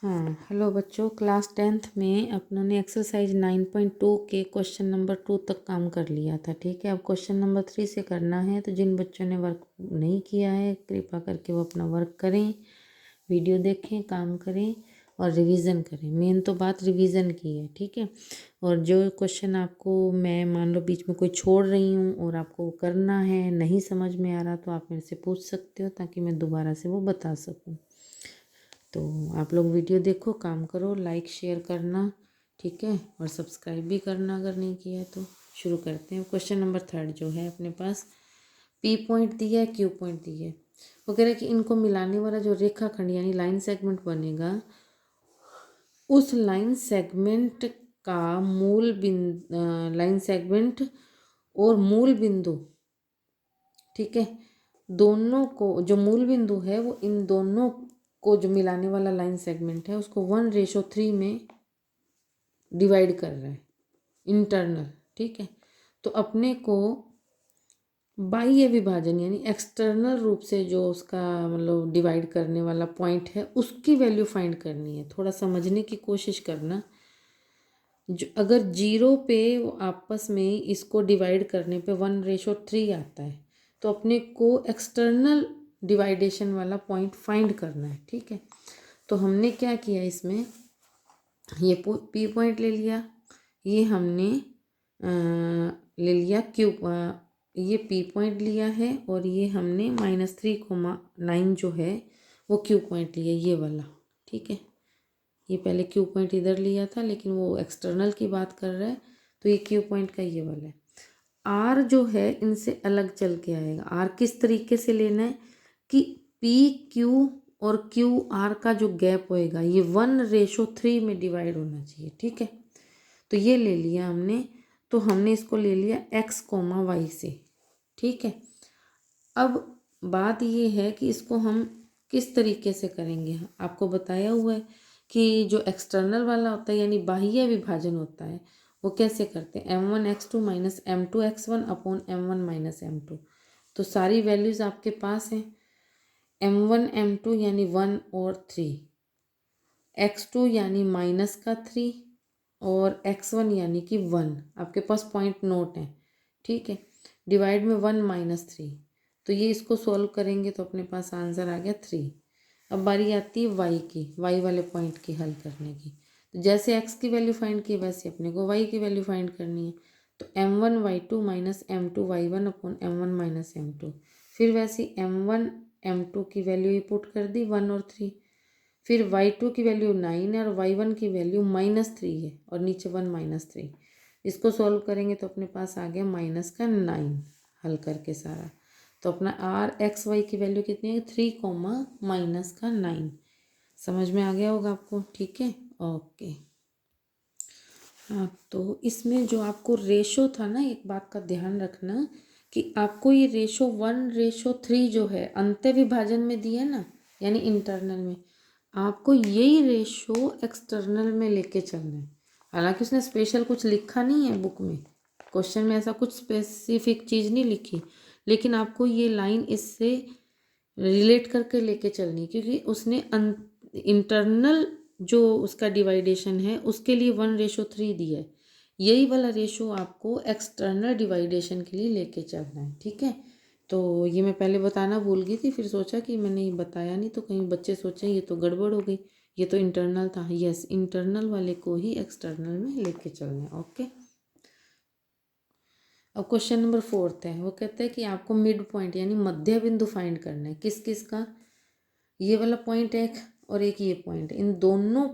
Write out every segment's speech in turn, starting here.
हाँ हेलो बच्चों, class 10th में अपनों ने एक्सरसाइज 9.2 के क्वेश्चन नंबर 2 तक काम कर लिया था। ठीक है, अब क्वेश्चन नंबर 3 से करना है। तो जिन बच्चों ने वर्क नहीं किया है कृपा करके वो अपना वर्क करें, वीडियो देखें, काम करें और रिवीजन करें। मेन तो बात रिवीजन की है। ठीक है, और जो क्वेश्चन आपको मैं मान लो बीच में कोई छोड़ रही हूँ और आपको वो करना है, नहीं समझ में आ रहा, तो आप मेरे से पूछ सकते हो ताकि मैं दोबारा से वो बता सकूँ। तो आप लोग वीडियो देखो, काम करो, लाइक शेयर करना, ठीक है, और सब्सक्राइब भी करना अगर नहीं किया है तो। शुरू करते हैं। क्वेश्चन नंबर 3 जो है अपने पास पी पॉइंट दिया है, क्यू पॉइंट दिया है। वो कह रहे हैं कि इनको मिलाने वाला जो रेखाखंड यानी लाइन सेगमेंट बनेगा, उस लाइन सेगमेंट का मूल बिंदु, लाइन सेगमेंट और मूल बिंदु, ठीक है, दोनों को जो मूल बिंदु है वो इन दोनों को जो मिलाने वाला लाइन सेगमेंट है उसको 1:3 में डिवाइड कर रहा है इंटरनल। ठीक है, तो अपने को बाह्य विभाजन यानी एक्सटर्नल रूप से जो उसका मतलब डिवाइड करने वाला पॉइंट है उसकी वैल्यू फाइंड करनी है। थोड़ा समझने की कोशिश करना। जो अगर 0 पे वो आपस में इसको डिवाइड करने पे 1:3 आता है तो अपने को एक्सटर्नल डिवाइडेशन वाला पॉइंट फाइंड करना है। ठीक है, तो हमने क्या किया इसमें, ये पी पॉइंट ले लिया, ये हमने ले लिया क्यू, ये पी पॉइंट लिया है और ये हमने -3,9 जो है वो क्यू पॉइंट लिया, ये वाला। ठीक है, ये पहले क्यू पॉइंट इधर लिया था लेकिन वो एक्सटर्नल की बात कर रहा है, तो ये क्यू पॉइंट का ये वाला है। आर जो है इनसे अलग चल के आएगा। आर किस तरीके से लेना है कि पी क्यू और क्यू आर का जो गैप होएगा ये 1:3 में डिवाइड होना चाहिए। ठीक है, तो ये ले लिया हमने, तो हमने इसको ले लिया x, y से। ठीक है, अब बात ये है कि इसको हम किस तरीके से करेंगे। आपको बताया हुआ है कि जो एक्सटर्नल वाला होता है यानी बाह्य विभाजन होता है वो कैसे करते हैं, m1x2 - m2x1 upon m1 - m2। तो सारी वैल्यूज़ आपके पास हैं, m1 m2 यानी 1 और 3, x2 यानी -3 और x1 यानी कि 1। आपके पास पॉइंट नोट है। ठीक है, डिवाइड में 1 - 3, तो ये इसको सॉल्व करेंगे तो अपने पास आंसर आ गया 3। अब बारी आती है y की, y वाले पॉइंट की हल करने की। तो जैसे x की वैल्यू फाइंड की वैसे अपने को y की वैल्यू फाइंड करनी है। तो m1y2 - m2y1 upon m1 - m2। फिर वैसे m1 m2 की वैल्यू ही पुट कर दी 1 और 3। फिर y2 की वैल्यू 9 है और y1 की वैल्यू -3 है और नीचे 1 - 3। इसको सॉल्व करेंगे तो अपने पास आ गया -9 हल करके सारा। तो अपना r(x, y) की वैल्यू कितनी है 3, -9। समझ में आ गया होगा आपको। ठीक है, ओके। हाँ, तो इसमें जो आपको रेशो था ना, एक बात का ध्यान रखना कि आपको ये रेशो 1:3 जो है अंत्य विभाजन में दिया ना यानी इंटरनल में, आपको यही रेशो एक्सटर्नल में लेके चलना है। हालांकि उसने स्पेशल कुछ लिखा नहीं है बुक में, क्वेश्चन में ऐसा कुछ स्पेसिफिक चीज़ नहीं लिखी, लेकिन आपको ये लाइन इससे रिलेट करके लेके चलनी, क्योंकि उसने इंटरनल जो उसका डिवाइडेशन है उसके लिए 1:3 दिया है। यही वाला रेशो आपको एक्सटर्नल डिवाइडेशन के लिए लेके चलना है। ठीक है, तो ये मैं पहले बताना भूल गई थी, फिर सोचा कि मैंने ये बताया नहीं तो कहीं बच्चे सोचें ये तो गड़बड़ हो गई, ये तो इंटरनल था। यस, इंटरनल वाले को ही एक्सटर्नल में लेके चलना है। ओके, अब क्वेश्चन नंबर 4 है। वो कहते हैं कि आपको मिड पॉइंट यानी मध्य बिंदु फाइंड करना है। किस किस का, ये वाला पॉइंट एक और एक ये पॉइंट, इन दोनों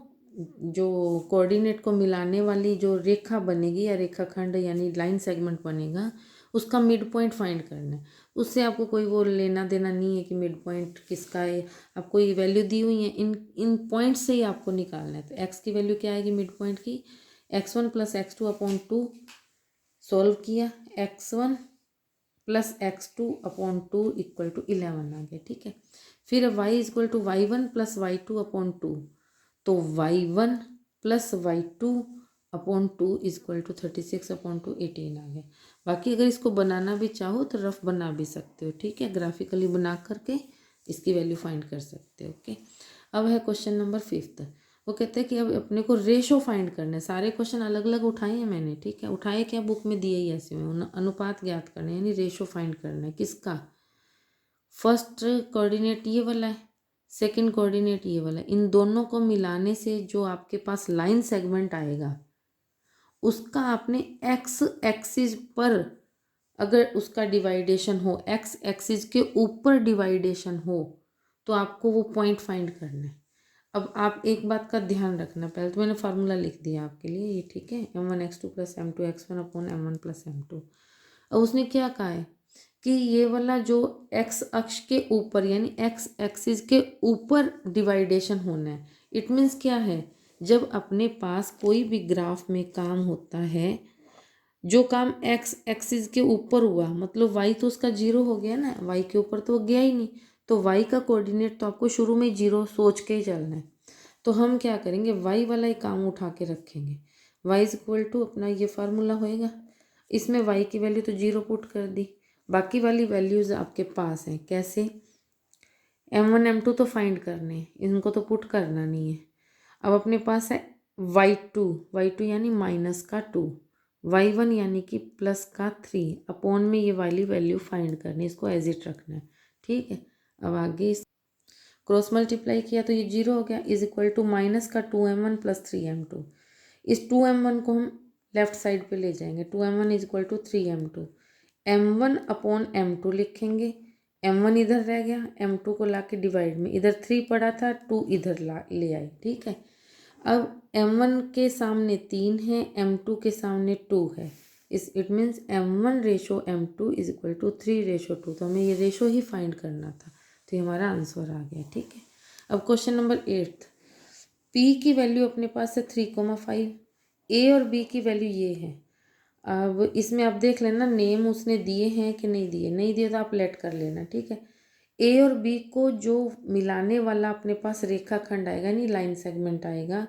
जो कोऑर्डिनेट को मिलाने वाली जो रेखा बनेगी या रेखाखंड यानी लाइन सेगमेंट बनेगा उसका मिड पॉइंट फाइंड करना है। उससे आपको कोई वो लेना देना नहीं है कि मिड पॉइंट किसका है, आपको ये वैल्यू दी हुई है, इन इन पॉइंट से ही आपको निकालना है। तो एक्स की वैल्यू क्या आएगी मिड पॉइंट की, x1 + x2 अपॉन 2। सॉल्व किया, x1 + x2 अपॉन 2 = 11 आ गया। ठीक है, फिर y = y1 + y2 अपॉन 2, तो y1 + y2 अपॉन 2 = 36 अपॉन 2 18 आ गया। बाकी अगर इसको बनाना भी चाहो तो रफ बना भी सकते हो। ठीक है, ग्राफिकली बना करके इसकी वैल्यू फाइंड कर सकते हो। ओके, अब है क्वेश्चन नंबर 5। वो कहते हैं कि अब अपने को रेशो फाइंड करना है। सारे क्वेश्चन अलग अलग उठाए हैं मैंने, ठीक है, उठाए क्या बुक में दिए ही ऐसे में, अनुपात ज्ञात करना है यानी रेशो फाइंड करना है। किसका? फर्स्ट कोऑर्डिनेट ये वाला है, सेकंड कोऑर्डिनेट ये वाला है, इन दोनों को मिलाने से जो आपके पास लाइन सेगमेंट आएगा उसका आपने एक्स एक्सिस पर अगर उसका डिवाइडेशन हो, एक्स एक्सिस के ऊपर डिवाइडेशन हो, तो आपको वो पॉइंट फाइंड करना है। अब आप एक बात का ध्यान रखना, पहले तो मैंने फार्मूला लिख दिया आपके लिए ये, ठीक है, m1x2 plus m2 x1 upon m1 plus m2। अब उसने क्या कहा है कि ये वाला जो x अक्ष के ऊपर यानी x एक्सिस के ऊपर डिवाइडेशन होना है। इट मीन्स क्या है, जब अपने पास कोई भी ग्राफ में काम होता है, जो काम x एक्सिस के ऊपर हुआ मतलब y तो उसका 0 हो गया ना, y के ऊपर तो गया ही नहीं, तो y का कोऑर्डिनेट तो आपको शुरू में 0 सोच के ही चलना है। तो हम क्या करेंगे, y वाला ही काम उठा के रखेंगे। y इज इक्वल टू अपना ये फार्मूला होएगा, इसमें y की वैल्यू तो 0 पुट कर दी, बाकी वाली वैल्यूज़ आपके पास हैं। कैसे? m1 m2 तो फाइंड करने हैं, इनको तो पुट करना नहीं है। अब अपने पास है y2 यानी माइनस का 2, y1 यानी कि प्लस का 3, अपॉन में ये वाली वैल्यू फाइंड करनी है, इसको एज इट रखना है, ठीक है। अब आगे क्रॉस मल्टीप्लाई किया तो ये 0 हो गया, इज इक्वल टू माइनस का 2m1 प्लस 3m2। इस 2m1 को हम लेफ्ट साइड पे ले जाएंगे, 2m1 is equal to 3m2, m1 upon m2 लिखेंगे, m1 इधर रह गया, m2 को ला के डिवाइड में, इधर 3 पड़ा था, 2 इधर ले आए, ठीक है। अब m1 के सामने 3 है, m2 के सामने 2 है, it means m1 ratio m2 is equal to 3 ratio 2। तो हमें ये रेशो ही फाइंड करना था, तो ये हमारा आंसर आ गया, ठीक है। अब क्वेश्चन नंबर 8, p की वैल्यू अपने पास है 3,5, a और b की वैल्यू ये है। अब इसमें आप देख लेना नेम उसने दिए हैं कि नहीं दिए, नहीं दिए तो आप लेट कर लेना, ठीक है। a और b को जो मिलाने वाला अपने पास रेखाखंड आएगा नहीं लाइन सेगमेंट आएगा,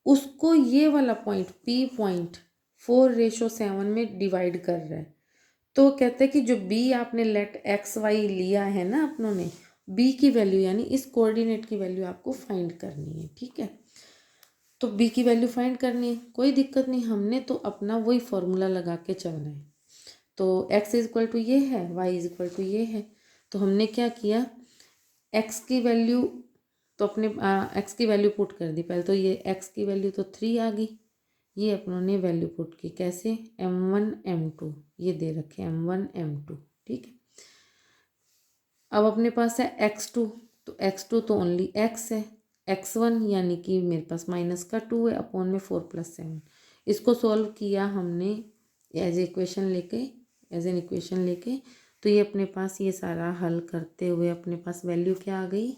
उसको ये वाला पॉइंट p पॉइंट 4:7 में डिवाइड कर रहा है। तो कहते हैं कि जो b आपने लेट एक्स वाई लिया है ना अपनों ने, b की वैल्यू यानी इस कोऑर्डिनेट की वैल्यू आपको फाइंड करनी है, ठीक है। तो b की वैल्यू फाइंड करनी है, कोई दिक्कत नहीं, हमने तो अपना वही फॉर्मूला लगा के चलना है। तो x इज इक्वल टू ये है, y इज इक्वल टू ये है, तो हमने क्या किया, x की वैल्यू तो अपने x की वैल्यू पुट कर दी। पहले तो ये x की वैल्यू तो 3 आ गई, ये अपनों ने वैल्यू पुट की, कैसे, m1 m2 ये दे रखे m1 m2, ठीक है। अब अपने पास है x2, तो x2 तो ओनली x है, x1 यानी कि मेरे पास माइनस का 2 है, अपॉन में 4 + 7। इसको सॉल्व किया हमने एज इक्वेशन लेके, एज एन इक्वेशन लेके, तो ये अपने पास ये सारा हल करते हुए अपने पास वैल्यू क्या आ गई,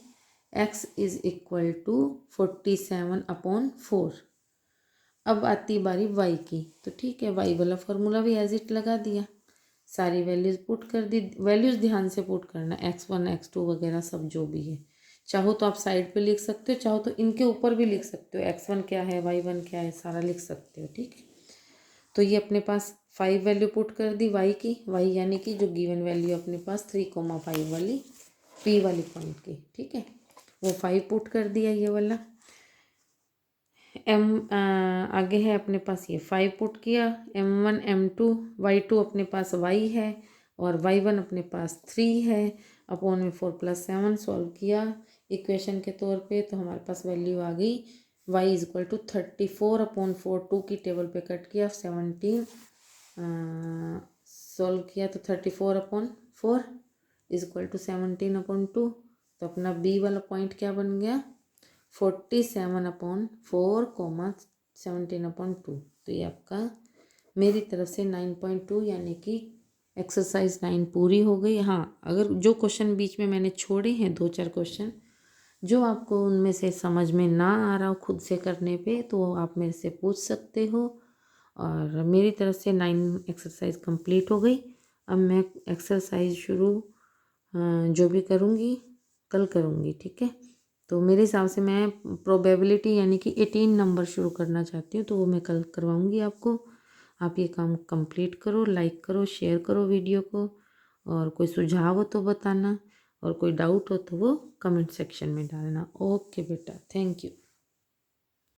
x इज इक्वल टू 47/4। अब आती बारी y की, तो ठीक है, y वाला फॉर्मूला भी एज इट लगा दिया, सारी वैल्यूज़ पुट कर दी। वैल्यूज़ ध्यान से पुट करना, x1 x2 वगैरह सब जो भी है, चाहो तो आप साइड पे लिख सकते हो, चाहो तो इनके ऊपर भी लिख सकते हो, x1 क्या है y1 क्या है सारा लिख सकते हो, ठीक है। तो ये अपने पास 5 वैल्यू पुट कर दी y की, y यानी कि जो गिवन वैल्यू अपने पास 3,5 वाली p वाली पॉइंट की, ठीक है, वो 5 पुट कर दिया ये वाला। आगे है अपने पास ये 5 पुट किया, m1 m2 y2 अपने पास y है और y1 अपने पास 3 है, अपॉन में 4 + 7 सॉल्व किया इक्वेशन के तौर पे, तो हमारे पास वैल्यू आ गई y इज इक्वल टू 34/4, 2 की टेबल पे कट किया 17, सॉल्व किया तो 34/4 इज इक्वल टू 17/2, तो अपना b वाला पॉइंट क्या बन गया, 47/4, 17/2। तो ये आपका मेरी तरफ से 9.2 यानी कि एक्सरसाइज 9 पूरी हो गई। हाँ, अगर जो क्वेश्चन बीच में मैंने छोड़े हैं 2-4 क्वेश्चन, जो आपको उनमें से समझ में ना आ रहा हो खुद से करने पे, तो आप मेरे से पूछ सकते हो। और मेरी तरफ से 9 एक्सरसाइज कंप्लीट हो गई। अब मैं एक्सरसाइज शुरू जो भी करूँगी कल करूँगी, ठीक है। तो मेरे हिसाब से मैं प्रोबेबिलिटी यानी कि 18 नंबर शुरू करना चाहती हूँ, तो वो मैं कल करवाऊँगी आपको। आप ये काम कंप्लीट करो, लाइक करो, शेयर करो वीडियो को, और कोई सुझाव हो तो बताना, और कोई डाउट हो तो वो कमेंट सेक्शन में डालना। ओके बेटा, थैंक यू।